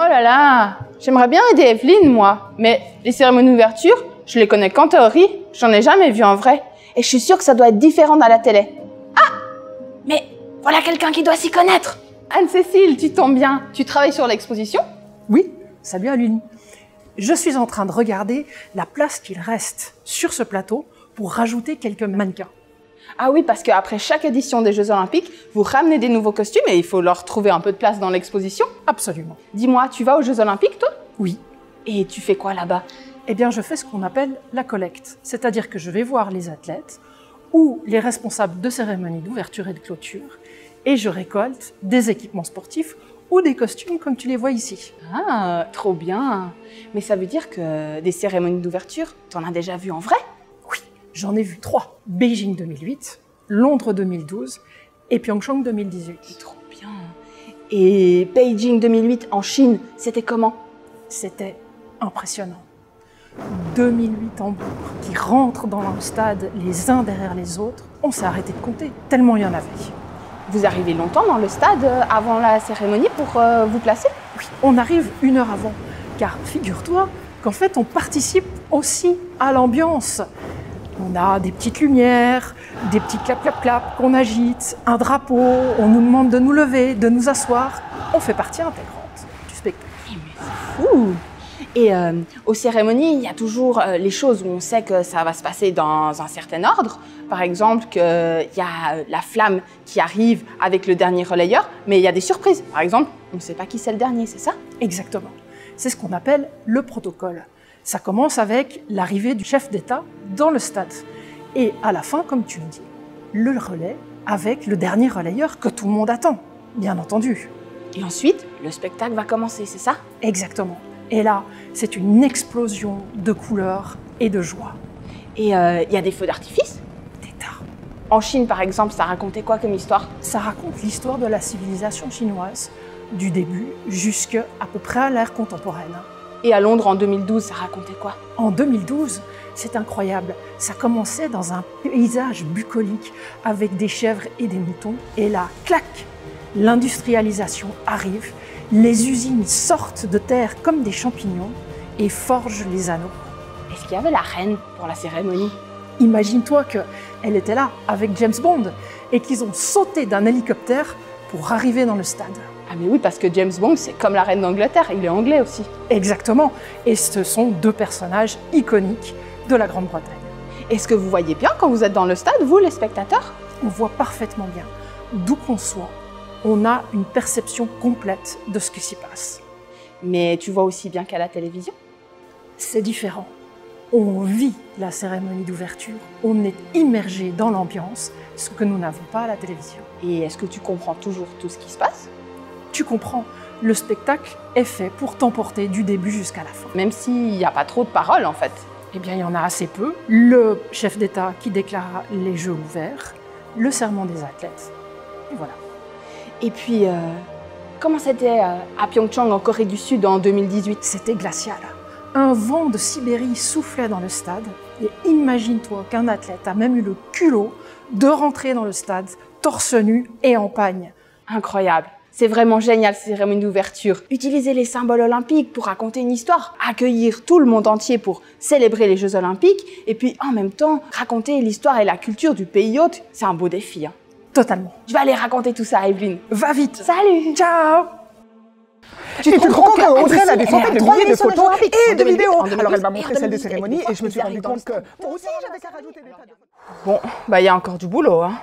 Oh là là, j'aimerais bien aider Evelyne, moi. Mais les cérémonies d'ouverture, je les connais qu'en théorie. J'en ai jamais vu en vrai. Et je suis sûre que ça doit être différent à la télé. Ah! Mais voilà quelqu'un qui doit s'y connaître. Anne-Cécile, tu tombes bien. Tu travailles sur l'exposition? Oui, salut Aline. Je suis en train de regarder la place qu'il reste sur ce plateau pour rajouter quelques mannequins. Ah oui, parce qu'après chaque édition des Jeux Olympiques, vous ramenez des nouveaux costumes et il faut leur trouver un peu de place dans l'exposition. Absolument. Dis-moi, tu vas aux Jeux Olympiques, toi? Oui. Et tu fais quoi là-bas? Eh bien, je fais ce qu'on appelle la collecte. C'est-à-dire que je vais voir les athlètes ou les responsables de cérémonies d'ouverture et de clôture et je récolte des équipements sportifs ou des costumes comme tu les vois ici. Ah, trop bien. Mais ça veut dire que des cérémonies d'ouverture, t'en as déjà vu en vrai? Oui, j'en ai vu 3. Beijing 2008, Londres 2012 et Pyeongchang 2018. Trop bien. Et Beijing 2008 en Chine, c'était comment? C'était impressionnant. 2008 tambours qui rentrent dans le stade les uns derrière les autres, on s'est arrêté de compter, tellement il y en avait. Vous arrivez longtemps dans le stade avant la cérémonie pour vous placer? Oui, on arrive 1 heure avant, car figure-toi qu'en fait on participe aussi à l'ambiance. On a des petites lumières, des petits clap-clap-clap qu'on agite, un drapeau, on nous demande de nous lever, de nous asseoir. On fait partie intégrante du spectacle. Mais c'est fou! Et aux cérémonies, il y a toujours les choses où on sait que ça va se passer dans un certain ordre. Par exemple, qu'il y a la flamme qui arrive avec le dernier relayeur, mais il y a des surprises. Par exemple, on ne sait pas qui c'est le dernier, c'est ça? Exactement. C'est ce qu'on appelle le protocole. Ça commence avec l'arrivée du chef d'État dans le stade. Et à la fin, comme tu le dis, le relais avec le dernier relayeur que tout le monde attend, bien entendu. Et ensuite, le spectacle va commencer, c'est ça? Exactement. Et là, c'est une explosion de couleurs et de joie. Et il y a des feux d'artifice? Des tas. En Chine, par exemple, ça racontait quoi comme histoire? Ça raconte l'histoire de la civilisation chinoise, du début jusqu'à peu près à l'ère contemporaine. Et à Londres, en 2012, ça racontait quoi? En 2012, c'est incroyable. Ça commençait dans un paysage bucolique avec des chèvres et des moutons. Et là, clac, l'industrialisation arrive. Les usines sortent de terre comme des champignons et forgent les anneaux. Est-ce qu'il y avait la reine pour la cérémonie? Imagine-toi qu'elle était là avec James Bond et qu'ils ont sauté d'un hélicoptère pour arriver dans le stade. Ah mais oui, parce que James Bond, c'est comme la reine d'Angleterre, il est anglais aussi. Exactement. Et ce sont 2 personnages iconiques de la Grande-Bretagne. Est-ce que vous voyez bien quand vous êtes dans le stade, vous, les spectateurs? On voit parfaitement bien. D'où qu'on soit, on a une perception complète de ce qui s'y passe. Mais tu vois aussi bien qu'à la télévision? C'est différent. On vit la cérémonie d'ouverture, on est immergé dans l'ambiance, ce que nous n'avons pas à la télévision. Et est-ce que tu comprends toujours tout ce qui se passe? Tu comprends, le spectacle est fait pour t'emporter du début jusqu'à la fin. Même s'il n'y a pas trop de paroles, en fait. Eh bien, il y en a assez peu. Le chef d'État qui déclara les Jeux ouverts, le serment des athlètes, et voilà. Et puis, comment c'était à Pyeongchang, en Corée du Sud, en 2018? C'était glacial. Un vent de Sibérie soufflait dans le stade. Et imagine-toi qu'un athlète a même eu le culot de rentrer dans le stade, torse nu et en pagne. Incroyable. C'est vraiment génial, ces cérémonies d'ouverture. Utiliser les symboles olympiques pour raconter une histoire, accueillir tout le monde entier pour célébrer les Jeux olympiques, et puis en même temps, raconter l'histoire et la culture du pays hôte, c'est un beau défi. Hein. Totalement. Je vais aller raconter tout ça à Evelyne. Va vite. Salut. Ciao. Tu te comprends qu'Audrey a des centaines de milliers de photos et de vidéos. En 2008, Alors elle m'a montré en celle des 2008, cérémonies et je me suis rendu dans le compte que stade. moi aussi j'avais qu'à rajouter des tas de... Bon, bah il y a encore du boulot, hein.